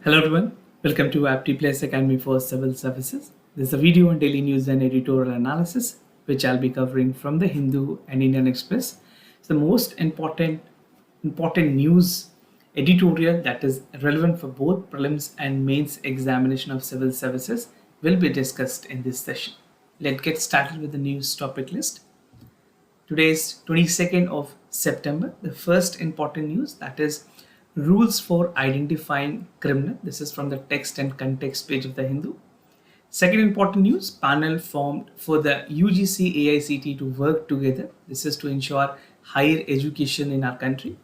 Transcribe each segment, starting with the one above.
Hello everyone, welcome to Apti Plus Academy for Civil Services. This is a video on daily news and editorial analysis, which I'll be covering from the Hindu and Indian Express. It's the most important news editorial that is relevant for both prelims and mains examination of civil services will be discussed in this session. Let's get started with the news topic list. Today is 22nd of September. The first important news, that is rules for identifying criminal. This is from the text and context page of the Hindu. Second important news, panel formed for the UGC AICT to work together. This is to ensure higher education in our country.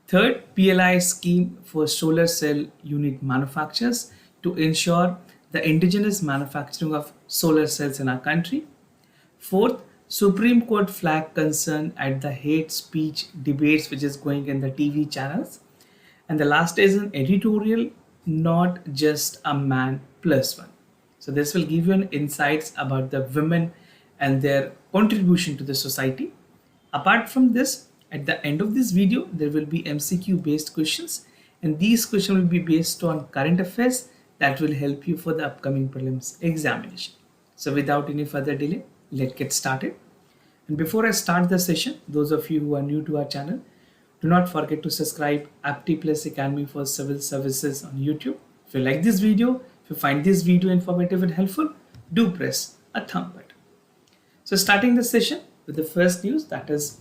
Third, PLI scheme for solar cell unit manufacturers to ensure the indigenous manufacturing of solar cells in our country. Fourth, Supreme Court flag concern at the hate speech debates which is going in the TV channels. And the last is an editorial, not just a man plus one. So this will give you an insights about the women and their contribution to the society. Apart from this, at the end of this video, there will be MCQ based questions, and these questions will be based on current affairs that will help you for the upcoming prelims examination. So without any further delay, let's get started. And before I start the session, those of you who are new to our channel, do not forget to subscribe Apti Plus Academy for Civil Services on YouTube. If you like this video, if you find this video informative and helpful, do press a thumb button. So starting the session with the first news, that is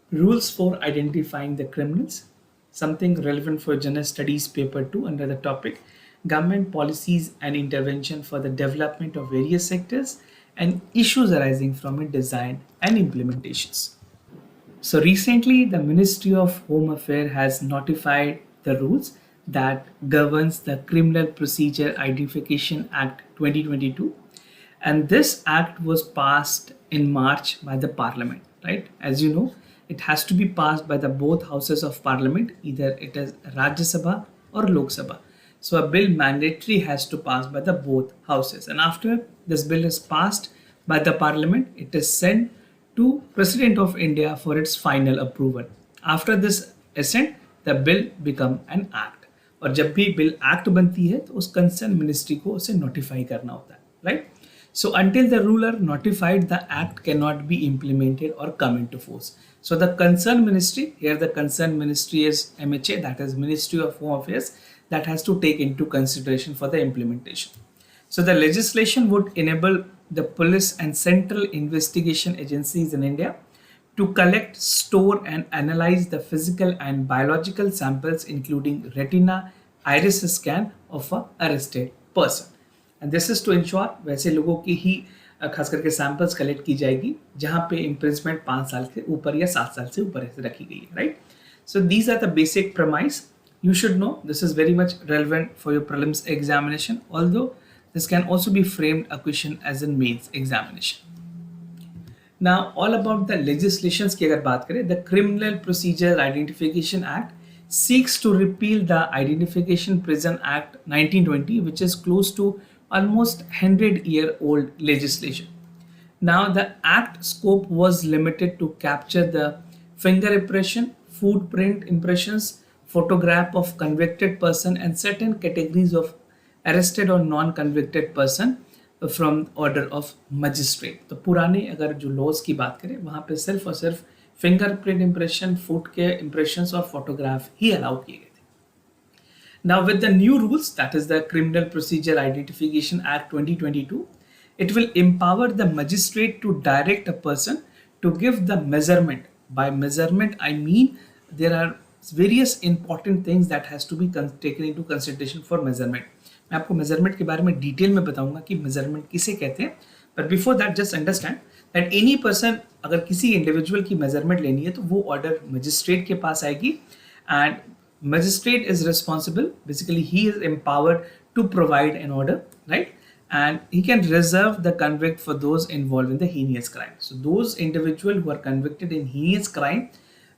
rules for identifying the criminals, something relevant for General Studies Paper 2 under the topic Government Policies and Intervention for the Development of Various Sectors and Issues Arising from its Design and Implementations. So recently, the Ministry of Home Affairs has notified the rules that governs the Criminal Procedure Identification Act 2022. And this act was passed in March by the Parliament, right? As you know, it has to be passed by the both houses of Parliament, either it is Rajya Sabha or Lok Sabha. So a bill mandatory has to pass by the both houses. And after this bill is passed by the Parliament, it is sent to President of India for its final approval. After this assent, the bill become an act. और जब भी bill act बनती है तो उस concerned ministry को उसे notify करना होता है, right? So until the ruler notified, the act cannot be implemented or come into force. So the concerned ministry, here the concerned ministry is MHA, that is Ministry of Home Affairs, that has to take into consideration for the implementation. So the legislation would enable the police and central investigation agencies in India to collect, store and analyze the physical and biological samples including retina, iris scan of a arrested person. And this is to ensure वैसे लोगों की ही खास करके samples collect की जाएगी जहां पे imprisonment 5 साल से ऊपर या 7 साल से ऊपर रखी गई है, right? So these are the basic premise. You should know this is very much relevant for your prelims examination, although this can also be framed a question as in mains examination. Now, all about the legislations की अगर बात करें, the Criminal Procedure Identification Act seeks to repeal the Identification Prison Act 1920, which is close to almost 100-year-old legislation. Now, the act scope was limited to capture the finger impression, footprint impressions, photograph of convicted person and certain categories of arrested or non-convicted person from order of magistrate. तो पुराने अगर जो laws की बात करें वहाँ पे सिर्फ और सिर्फ फिंगरप्रिंट इम्प्रेशन, फुट के इम्प्रेशंस और फोटोग्राफ ही अलाउ किए गए थे. Now with the new rules, that is the Criminal Procedure Identification Act 2022, it will empower the magistrate to direct a person to give the measurement. By measurement, I mean there are various important things that has to be taken into consideration for measurement. मैं आपको measurement के बारे में detail में बताऊंगा कि measurement किसे कहते हैं, but before that just understand that any person अगर किसी इंडिविजुअल की मेजरमेंट लेनी है तो वो ऑर्डर मजिस्ट्रेट के पास आएगी and magistrate is responsible, basically he is empowered to provide an order, right? And he can reserve the convict for those involved in the heinous crime. So those individuals who are convicted in heinous crime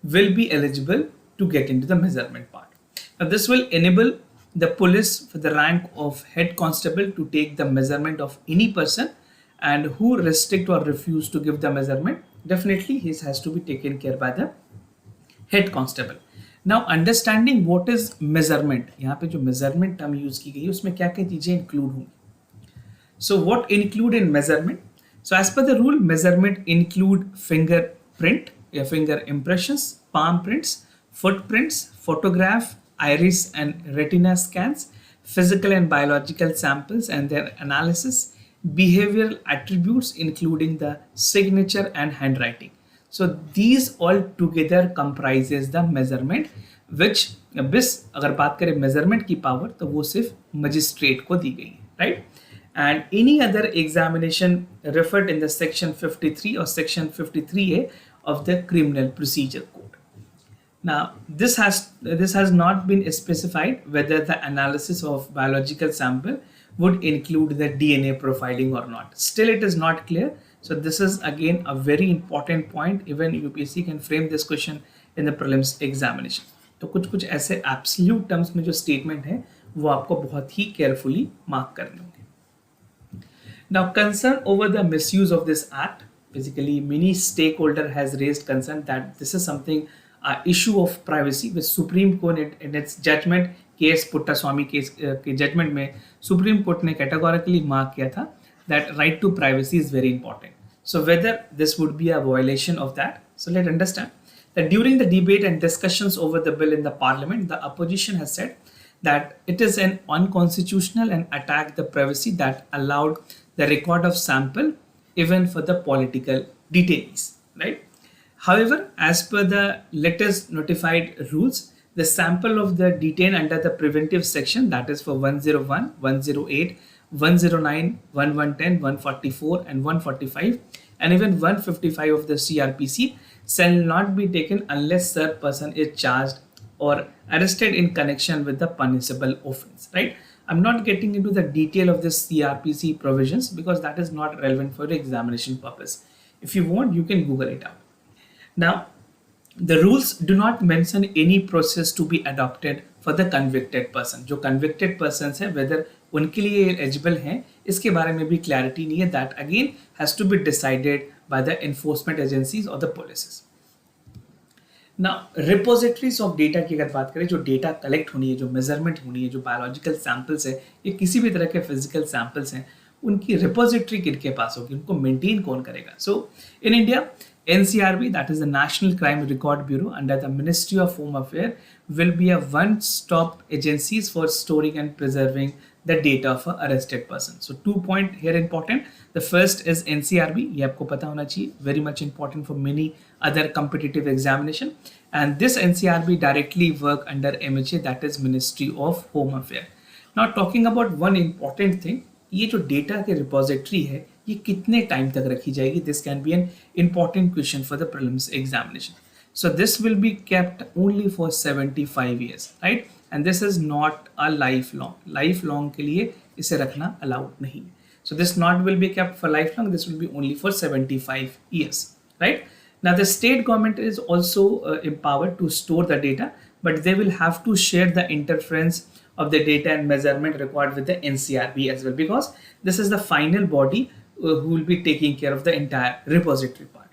will be eligible to get into the measurement part. Now this will enable the police for the rank of head constable to take the measurement of any person, and who restrict or refuse to give the measurement, definitely his has to be taken care by the head constable. Now understanding what is measurement, यहाँ पे जो measurement term use की गई है उसमें क्या क्या चीजें इंक्लूड होंगी. So what include in measurement? So as per the rule, measurement include fingerprint, finger impressions, palm prints, footprints, photograph, iris and retina scans, physical and biological samples and their analysis, behavioral attributes including the signature and handwriting. So these all together comprises the measurement, which बस अगर बात करें measurement की power तो वो सिर्फ magistrate को दी गई है, right. And any other examination referred in the section 53 or section 53A of the Criminal Procedure Code. Now, this has not been specified whether the analysis of biological sample would include the DNA profiling or not. Still, it is not clear. So this is again a very important point. Even UPSC can frame this question in the prelims examination. तो कुछ ऐसे absolute terms में जो statement है वो आपको बहुत ही carefully mark करने होंगे. Now, concern over the misuse of this act, basically many stakeholder has raised concern that this is something issue of privacy, with Supreme Court in its judgment case Puttaswamy case के judgment में Supreme Court ने categorically mark किया था that right to privacy is very important. So whether this would be a violation of that, so let's understand that during the debate and discussions over the bill in the parliament, the opposition has said that it is an unconstitutional and attack the privacy that allowed the record of sample even for the political detainees, right? However, as per the latest notified rules, the sample of the detained under the preventive section, that is for 101, 108, 109, 1110, 144 and 145 and even 155 of the CRPC shall not be taken unless said person is charged or arrested in connection with the punishable offense, right? I'm not getting into the detail of this CRPC provisions because that is not relevant for the examination purpose. If you want, you can Google it out. Now, the rules do not mention any process to be adopted for the convicted person. जो convicted persons है, whether उनके लिए eligible हैं, इसके बारे में भी clarity नहीं है. That again has to be decided by the enforcement agencies or the policies. Now, repositories of data की अगर बात करें, जो data collect होनी है, जो measurement होनी है, जो biological samples है, ये किसी भी तरह के physical samples हैं, उनकी repository किनके पास होगी, उनको maintain कौन करेगा? So, in India, NCRB, that is the National Crime Record Bureau under the Ministry of Home Affairs, will be a one-stop agencies for storing and preserving the data of an arrested person. So 2 points here important. The first is NCRB, ये आपको पता होना चाहिए, very much important for many other competitive examination. And this NCRB directly work under MHA, that is Ministry of Home Affairs. Now talking about one important thing, ये जो data के repository है, ये कितने टाइम तक रखी जाएगी? This can be an important question for the prelims examination. So this will be kept only for 75 years, right? And this is not a lifelong. Lifelong के लिए इसे रखना allowed नहीं. So this not will be kept for lifelong. This will be only for 75 years, right? Now the state government is also empowered to store the data, but they will have to share the interference of the data and measurement required with the NCRB as well, because this is the final body who will be taking care of the entire repository part.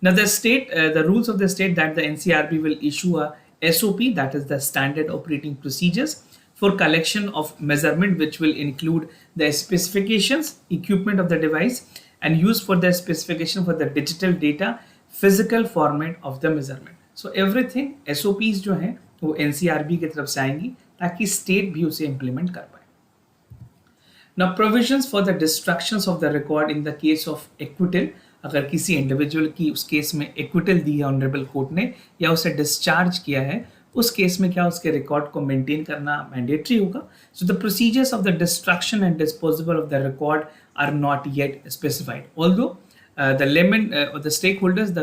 Now the state, the rules of the state that the NCRB will issue a SOP, that is the standard operating procedures for collection of measurement, which will include the specifications, equipment of the device and use for the specification for the digital data, physical format of the measurement. So everything SOPs जो हैं वो NCRB की तरफ से आएंगी ताकि state भी उसे implement कर पाए. Now provisions for the destructions of the record in the case of acquittal, अगर किसी इंडिविजुअल की उस केस में एक्विटल दी है ऑनरेबल कोर्ट ने या उसे डिस्चार्ज किया है, उस केस में क्या उसके रिकॉर्ड को मेंटेन करना मैंडेटरी होगा. So the procedures of the destruction and disposable of the record are not yet specified, although the layman or the stakeholders, the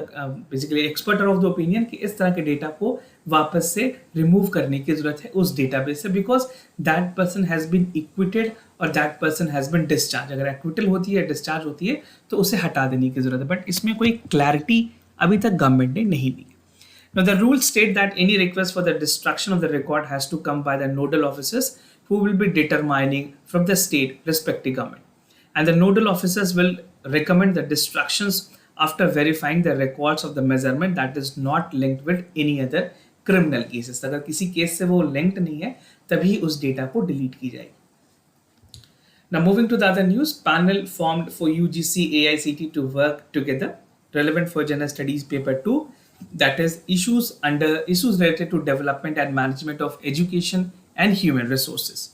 basically expert are of the opinion कि इस तरह के data को वापस से remove करने की जरूरत है उस डेटाबेस से, because that person has been acquitted और that person has been discharge. अगर एक्विटल होती है, डिस्चार्ज होती है तो उसे हटा देने की जरूरत है, बट इसमें कोई क्लैरिटी अभी तक गवर्नमेंट ने नहीं दी. Now the rules state that any request for the destruction of the record has to come by the nodal officers who will be determining from the state respective government, and the nodal officers will recommend the destructions after verifying the records of the measurement that is not linked with any other criminal cases, अगर किसी case से वो linked नहीं है तभी उस data को delete की जाएगी. Now moving to the other news, panel formed for UGC AICT to work together, relevant for General Studies paper 2, that is issues related to development and management of education and human resources.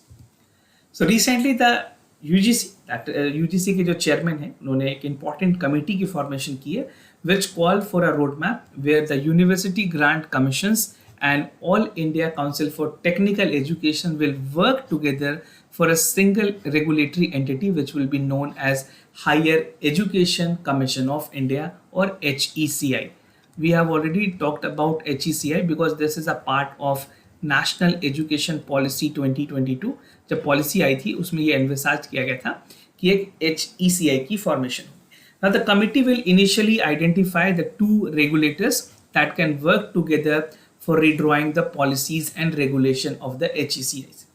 So recently the UGC के जो chairman हैं उन्होंने एक important committee की formation की है which called for a roadmap where the University Grant Commissions and All India Council for Technical Education will work together for a single regulatory entity which will be known as Higher Education Commission of India or HECI. We have already talked about HECI because this is a part of national education policy 2022. जब policy आई थी उसमें ये envisaged किया गया था कि एक HECI की फॉर्मेशन हो. Now the committee will initially identify the two regulators that can work together for redrawing the policies and regulation of the HECIs.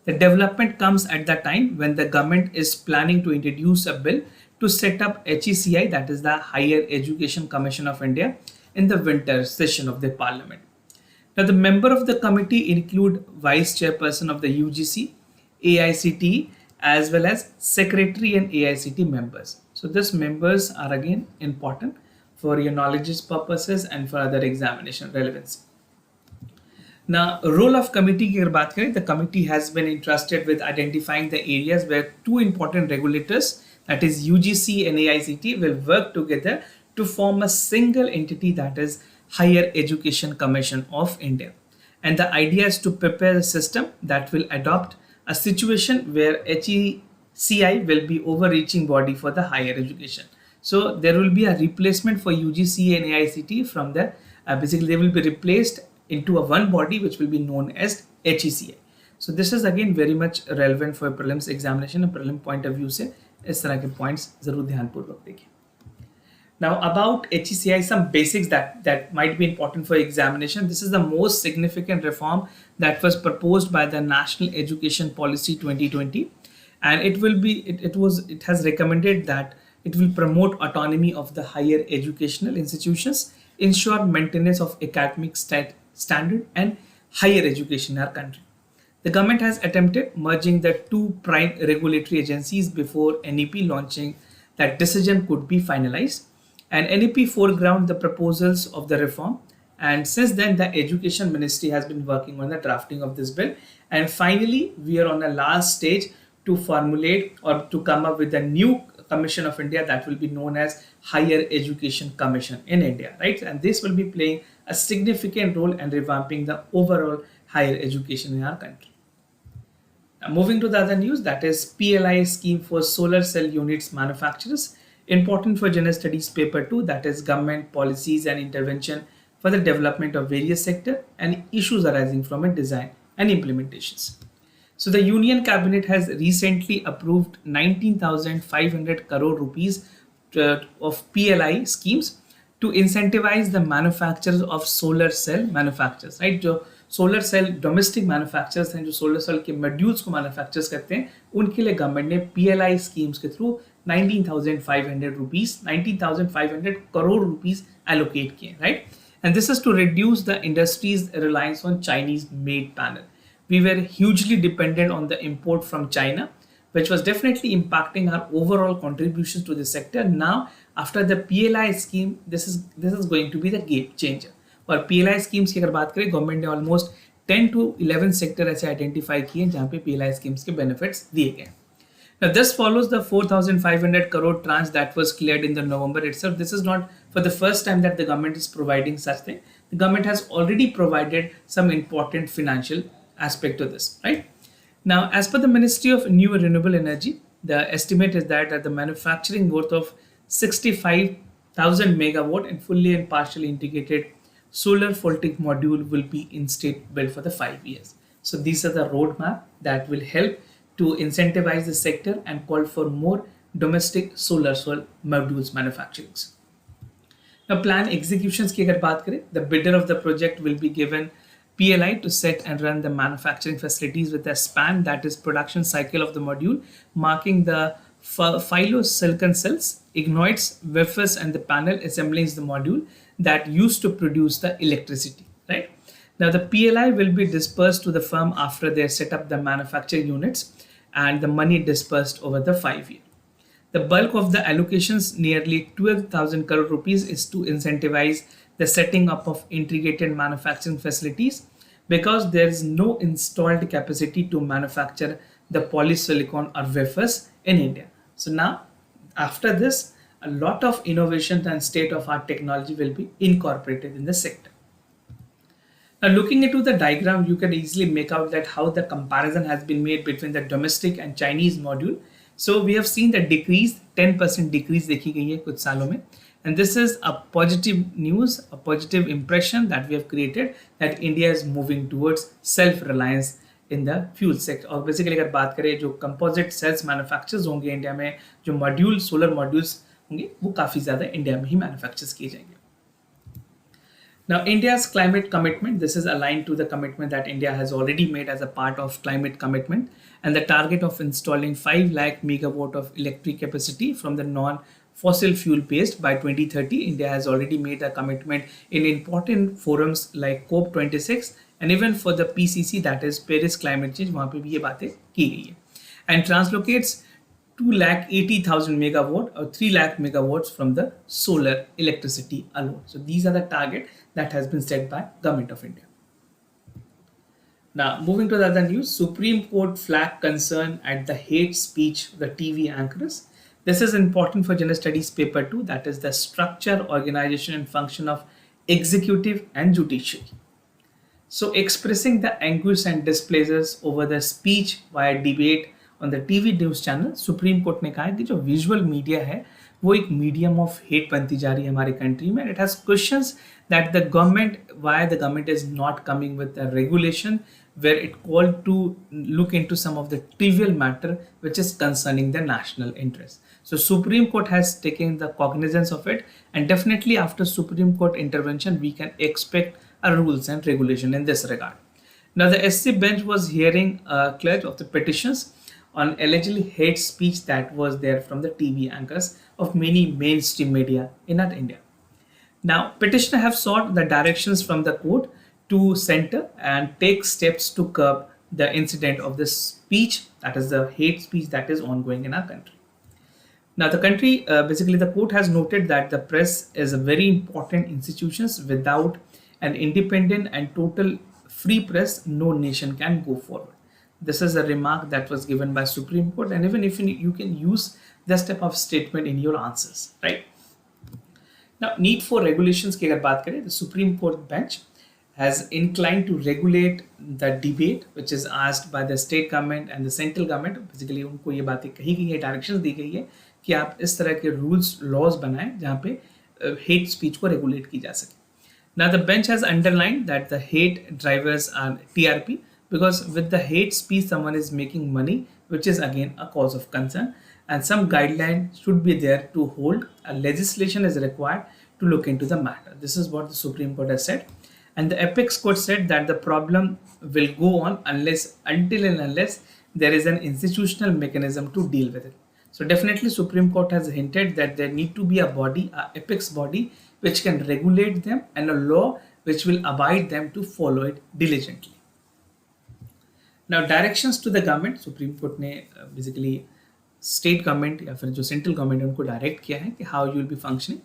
The development comes at the time when the government is planning to introduce a bill to set up HECI, that is the Higher Education Commission of India, in the winter session of the parliament. Now, the member of the committee include Vice Chairperson of the UGC, AICT, as well as Secretary and AICT members. So, these members are again important for your knowledge purposes and for other examination relevancy. Now, role of committee की अगर बात करें, the committee has been entrusted with identifying the areas where two important regulators, that is UGC and AICT, will work together to form a single entity, that is Higher Education Commission of India. And the idea is to prepare a system that will adopt a situation where HECI will be overreaching body for the higher education. So there will be a replacement for UGC and AICT from the, basically they will be replaced into a one body which will be known as HECI. So this is again very much relevant for prelims examination and prelim point of view से इस तरह के points जरूर ध्यानपूर्वक देखें. Now about HECI, some basics that might be important for examination. This is the most significant reform that was proposed by the National Education Policy 2020, and it has recommended that it will promote autonomy of the higher educational institutions, ensure maintenance of academic standard and higher education in our country. The government has attempted merging the two prime regulatory agencies before NEP launching. That decision could be finalized. And NEP foreground the proposals of the reform, and since then the Education Ministry has been working on the drafting of this bill, and finally we are on the last stage to formulate or to come up with a new Commission of India that will be known as Higher Education Commission in India, right? And this will be playing a significant role in revamping the overall higher education in our country. Now, moving to the other news, that is PLI scheme for solar cell units manufacturers. Important for General Studies paper 2, that is government policies and intervention for the development of various sectors and issues arising from its design and implementations. So the Union Cabinet has recently approved 19,500 crore rupees of PLI schemes to incentivize the manufacturers of solar cell manufacturers, right? जो solar cell domestic manufacturers हैं, जो solar cell के modules को manufactures करते हैं, उनके लिए government ने PLI स्कीम्स के थ्रू 19,500 करोड़ रुपीस एलोकेट किए, right? And this is to reduce the industry's reliance on Chinese made panel. We were hugely dependent on the import from China, which was definitely impacting our overall contributions to the sector. Now, after the PLI scheme, this is going to be the game changer. और PLI schemes की अगर बात करें, government ने almost 10 to 11 sector ऐसे identify किए जहाँ पे PLI schemes के बेनिफिट्स दिए गए. Now this follows the 4,500 crore tranche that was cleared in the November itself. This is not for the first time that the government is providing such thing. The government has already provided some important financial aspect to this, right? Now, as per the Ministry of New and Renewable Energy, the estimate is that the manufacturing worth of 65,000 megawatt and fully and partially integrated solar photovoltaic module will be in state built for the 5 years. So these are the roadmap that will help to incentivize the sector and call for more domestic solar cell modules manufacturing. Now plan executions की अगर बात करें, the bidder of the project will be given PLI to set and run the manufacturing facilities with a span, that is production cycle of the module, marking the philo-silicon cells, ignoids, wafers and the panel assemblies the module that used to produce the electricity, right? Now, the PLI will be dispersed to the firm after they set up the manufacturing units and the money dispersed over the 5 years. The bulk of the allocations, nearly 12,000 crore rupees, is to incentivize the setting up of integrated manufacturing facilities because there is no installed capacity to manufacture the polysilicon or wafers in India. So now, after this, a lot of innovations and state-of-art technology will be incorporated in the sector. Now, looking into the diagram, you can easily make out that how the comparison has been made between the domestic and Chinese module. So we have seen the decrease, 10% decrease देखी गई है कुछ सालों में, and this is a positive news, a positive impression that we have created that India is moving towards self-reliance in the fuel sector. और basically अगर बात करें जो composite cells manufacturers होंगे इंडिया में, जो मॉड्यूल सोलर मॉड्यूल्स होंगे वो काफ़ी ज़्यादा इंडिया में ही मैन्युफैक्चर किए जाएंगे. Now, India's climate commitment, this is aligned to the commitment that India has already made as a part of climate commitment, and the target of installing 5 lakh megawatt of electric capacity from the non-fossil fuel based by 2030. India has already made a commitment in important forums like COP26 and even for the PCC, that is Paris Climate Change, वहाँ पे भी ये बातें की गई है, and translocates 280,000 megawatt or 3 lakh megawatts from the solar electricity alone. So these are the target that has been set by Government of India. Now, moving to the other news, Supreme Court flagged concern at the hate speech of the TV anchors. This is important for General Studies paper 2, that is the structure, organization and function of executive and judiciary. So expressing the anguish and displeasure over the speech via debate on the TV news channel, supreme court ने कहा है कि जो visual media है वो एक medium of hate बनती जा रही है हमारी कंट्री में. It has questions that the government, why the government is not coming with a regulation where it called to look into some of the trivial matter which is concerning the national interest. So Supreme Court has taken the cognizance of it, and definitely after Supreme Court intervention we can expect a rules and regulation in this regard. Now the SC bench was hearing a clerk of the petitions on allegedly hate speech that was there from the TV anchors of many mainstream media in our India. Now, petitioner have sought the directions from the court to center and take steps to curb the incident of the speech, that is the hate speech that is ongoing in our country. Now, the country, basically the court has noted that the press is a very important institution. Without an independent and total free press, no nation can go forward. This is a remark that was given by Supreme Court, and even if you can use this type of statement in your answers, right? Now, need for regulations की अगर बात करें, the Supreme Court bench has inclined to regulate the debate which is asked by the state government and the central government. Basically उनको ये बातें कही गई है, डायरेक्शंस दी गई है कि आप इस तरह के रूल्स लॉज बनाएं जहाँ पे हेट स्पीच को रेगुलेट की जा सके. Now the bench has underlined that the hate drivers are TRP, because with the hate speech someone is making money, which is again a cause of concern, and some guideline should be there to hold. A legislation is required to look into the matter. This is what the Supreme Court has said, and the apex court said that the problem will go on until and unless there is an institutional mechanism to deal with it. So definitely Supreme Court has hinted that there need to be a body, a apex body, which can regulate them, and a law which will abide them to follow it diligently. Now directions to the government, Supreme Court ने basically state government या फिर जो central government उनको direct किया है कि how you will be functioning.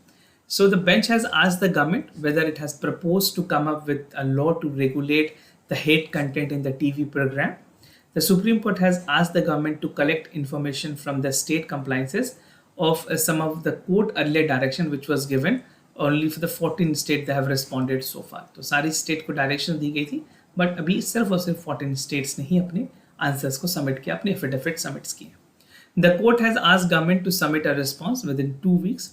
So the bench has asked the government whether it has proposed to come up with a law to regulate the hate content in the TV program. The Supreme Court has asked the government to collect information from the state compliances of some of the court earlier direction which was given. Only for the 14 states they have responded so far. तो सारी state को direction दी गई थी, but अभी सिर्फ और सिर्फ 14 states ने ही अपने answers को submit किया, अपने affidavit submits किए. The court has asked government to submit a response within 2 weeks,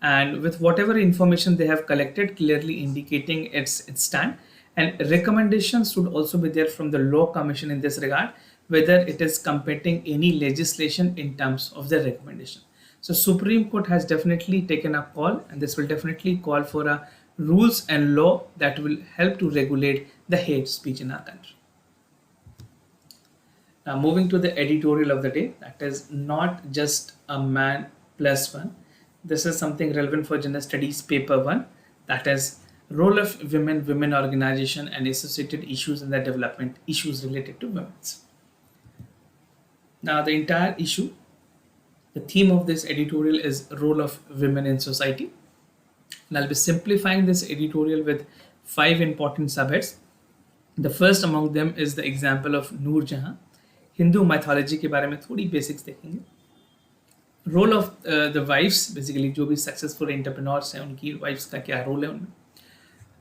and with whatever information they have collected, clearly indicating its stand, and recommendations should also be there from the Law Commission in this regard, whether it is competing any legislation in terms of the recommendation. So Supreme Court has definitely taken a call, and this will definitely call for a rules and law that will help to regulate the hate speech in our country. Now moving to the editorial of the day, that is not just a man plus one. This is something relevant for General Studies paper 1, that is role of women, women organization, and associated issues in the development issues related to women's. Now, the entire issue, the theme of this editorial is role of women in society. And I'll be simplifying this editorial with 5 important subheads. The first among them is the example of Nur Jahan. Hindu mythology के बारे में थोड़ी basics देखेंगे. Role of the wife's, basically जो भी successful entrepreneurs हैं उनकी wives का क्या रोल है उनमें.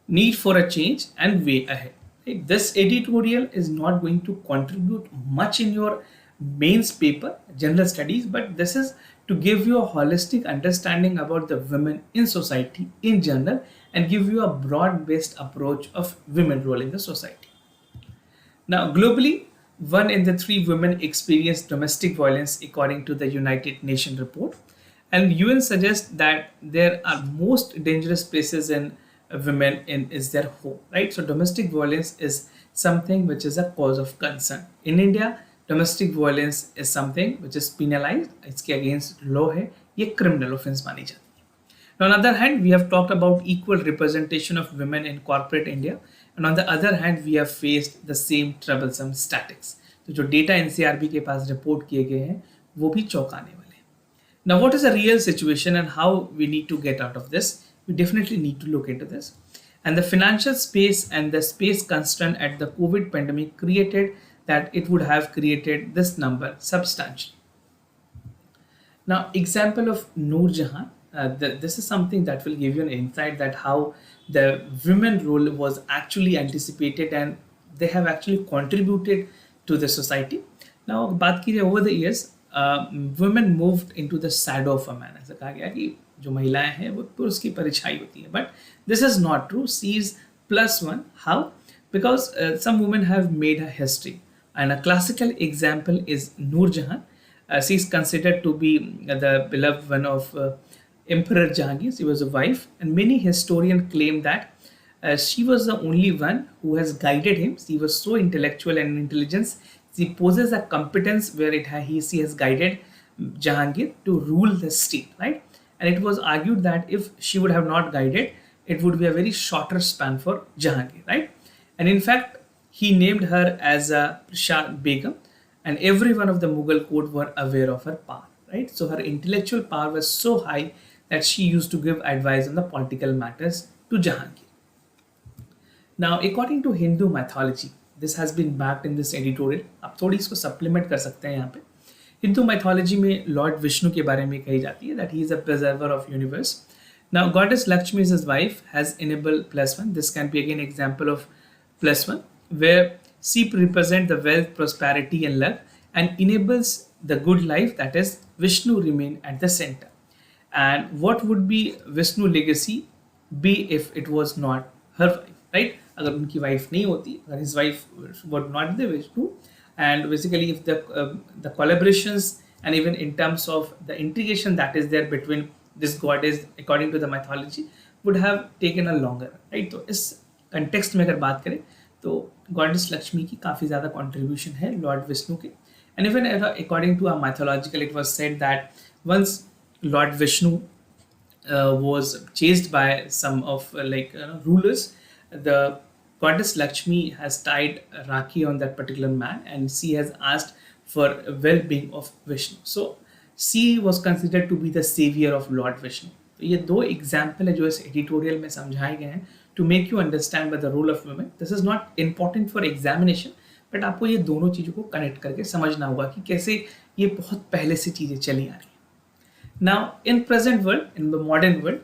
Need for a change and way ahead. Right? This editorial is not going to contribute much in your mains paper, general studies, but this is to give you a holistic understanding about the women in society in general and give you a broad-based approach of women role in the society. Now, globally, 1 in the 3 women experience domestic violence according to the United Nations report. And UN suggests that there are most dangerous places in women in is their home, right? So domestic violence is something which is a cause of concern. In India, domestic violence is something which is penalized. It's against law है, ये criminal offense मानी जाती है. Now, on the other hand, we have talked about equal representation of women in corporate India, and on the other hand, we have faced the same troublesome statics. तो जो data NCRB के पास report किए गए हैं वो भी चौंकाने वाले हैं. Now, what is the real situation and how we need to get out of this? We definitely need to look into this. And the financial space and the space constraint at the COVID pandemic created that it would have created this number substantially. Now, example of Nur Jahan. This is something that will give you an insight that how the women role was actually anticipated and they have actually contributed to the society. Now, बात कीजिए over the years, women moved into the shadow of a man. ऐसा कहा गया कि जो महिलाएं हैं वो पुरुष की परिछाई होती है. But this is not true. She is +1. How? Because some women have made a history. And a classical example is Nur Jahan. She is considered to be the beloved one of Emperor Jahangir. She was a wife, and many historians claim that she was the only one who has guided him. She was so intellectual and intelligent. She possesses a competence where she has guided Jahangir to rule the state, right? And it was argued that if she would have not guided, it would be a very shorter span for Jahangir, right? And in fact, he named her as a Prashad Begum, and every one of the Mughal court were aware of her power, right? So her intellectual power was so high that she used to give advice on the political matters to Jahangir. Now, according to Hindu mythology, this has been backed in this editorial. आप थोड़ी इसको supplement कर सकते हैं यहाँ पे. Hindu mythology में Lord Vishnu के बारे में कही जाती है that he is a preserver of universe. Now, goddess Lakshmi, his wife, has enabled +1. This can be again example of +1, where she represents the wealth, prosperity, and luck, and enables the good life. That is, Vishnu remain at the center. And what would be Vishnu legacy be if it was not her wife, right? अगर उनकी wife नहीं होती, अगर his wife would not be Vishnu, and basically if the collaborations and even in terms of the integration that is there between this goddess according to the mythology would have taken a longer, right? तो इस context में अगर बात करें तो goddess Lakshmi की काफ़ी ज़्यादा contribution है Lord Vishnu के. And even according to our mythological, it was said that once Lord Vishnu was chased by some of rulers, the goddess Lakshmi has tied Rakhi on that particular man and she has asked for well-being of Vishnu. So she was considered to be the savior of Lord Vishnu. तो ये 2 example है जो इस editorial में समझाए गए हैं to make you understand by the role of women. This is not important for examination, but आपको ये दोनों चीज़ों को connect करके समझना होगा कि कैसे ये बहुत पहले से चीज़ें चली आ रही हैं. Now, in present world, in the modern world,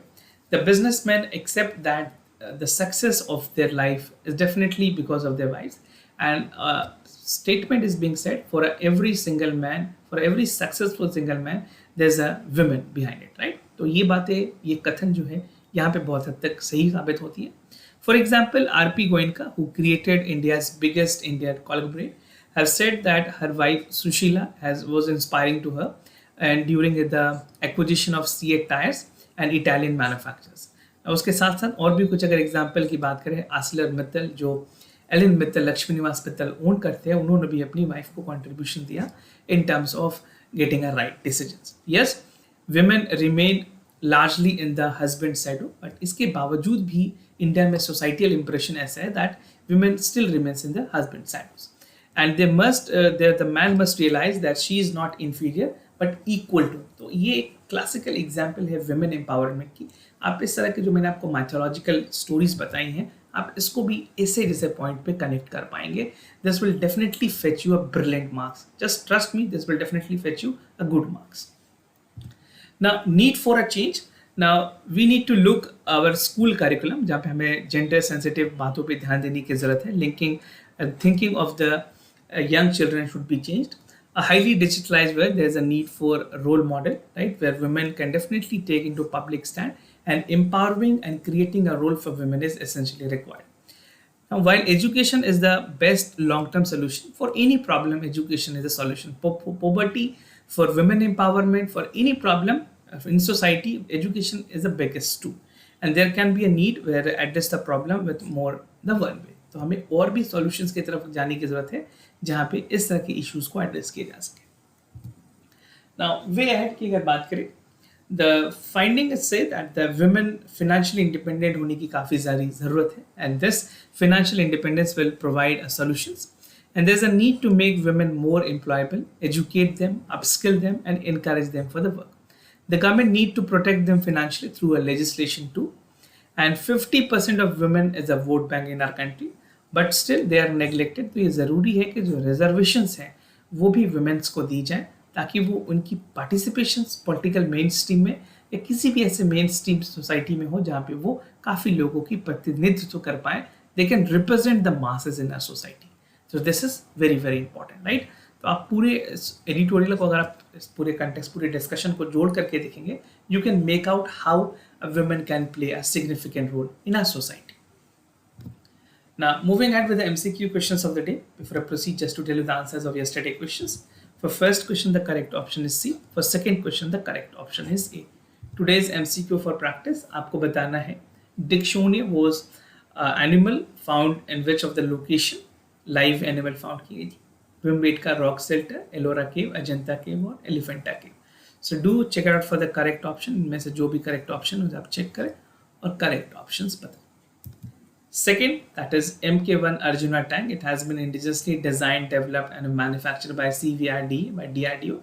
the businessmen accept that the success of their life is definitely because of their wives, and a statement is being said for every single man, for every successful single man, there's a woman behind it, right? तो ये बातें, ये कथन जो है यहाँ पे बहुत हद तक सही साबित होती है. For example, R.P. Goenka, who created India's biggest Indian collaborate, has said that her wife Sushila was inspiring to her, and during the acquisition of CA tires and Italian manufacturers. उसके साथ साथ और भी कुछ अगर एग्जाम्पल की बात करें, आसलर मित्तल जो एलन मित्तल लक्ष्मी निवास मित्तल ओन करते हैं, उन्होंने भी अपनी वाइफ को कंट्रीब्यूशन दिया in terms of getting a right decisions. Yes, women remain largely in the husband shadow, but इसके बावजूद भी इंडिया में सोसाइटियल इंप्रेशन ऐसा है that women still remains in the husband's shadows, and the man must realize that she is not inferior but equal to. तो ये एक classical example है विमेन एम्पावरमेंट की. आप इस तरह के जो मैंने आपको माइथोलॉजिकल स्टोरीज बताई हैं, आप इसको भी ऐसे जैसे पॉइंट पे कनेक्ट कर पाएंगे. This will definitely fetch you a brilliant marks. Just trust me, this will definitely fetch you a good marks. Now, need for a change. Now, we need to look our school curriculum, जहाँ पे हमें gender sensitive बातों पे ध्यान देने की ज़रूरत है. Linking and thinking of the young children should be changed. A highly digitalized world, there's a need for a role model, right, where women can definitely take into public stand, and empowering and creating a role for women is essentially required. Now, while education is the best long-term solution for any problem, education is a solution. Poverty, for women empowerment, for any problem in society, education is the biggest tool. And there can be a need where address the problem with more the one way. तो हमें और भी solutions की तरफ जाने की जरूरत है जहाँ पे इस तरह के issues को address किए जा सके. Now, way ahead की अगर बात करें, the finding is say that the women financially independent होने की काफ़ी ज़्यादा ज़रूरत है, and this financial independence will provide solutions. And there's a need to make women more employable, educate them, upskill them, and encourage them for the work. The government need to protect them financially through a legislation too. And 50% of women is a vote bank in our country, but still they are neglected. तो ये ज़रूरी है कि जो reservations हैं वो भी women's को दी जाए, ताकि वो उनकी participations political mainstream में या किसी भी ऐसे mainstream society में हो जहाँ पे वो काफ़ी लोगों की प्रतिनिधित्व कर पाए. They can represent the masses in our society. So this is very very important, right? तो आप पूरे एडिटोरियल को अगर आप इस पूरे कंटेक्स्ट पूरे डिस्कशन को जोड़ करके देखेंगे, you can make out how a woman can play a significant role in our society. Now, moving ahead with the MCQ questions of the day. Before I proceed, just to tell you the answers of yesterday questions. For first question, the correct option is C. For second question, the correct option is A. Today's MCQ for practice, आपको बताना है Dictionary was animal found in which of the location live animal found की गई थी. Bhimbetka Rock Shelter, Ellora Cave, Ajanta Cave और Elephanta Cave. So do check out for the correct option. इनमें से जो भी correct option हो आप check करें और correct options बताएं. Second, that is MK1 Arjuna tank. It has been indigenously designed, developed and manufactured by CVRD, by DRDO.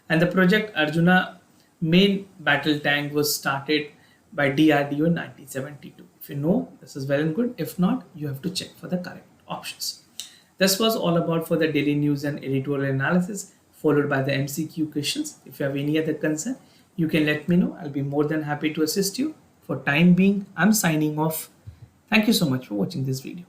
And the project Arjuna main battle tank was started by DRDO in 1972. If you know, this is well and good. If not, you have to check for the correct options. This was all about for the daily news and editorial analysis, followed by the MCQ questions. If you have any other concern, you can let me know. I'll be more than happy to assist you. For time being, I'm signing off. Thank you so much for watching this video.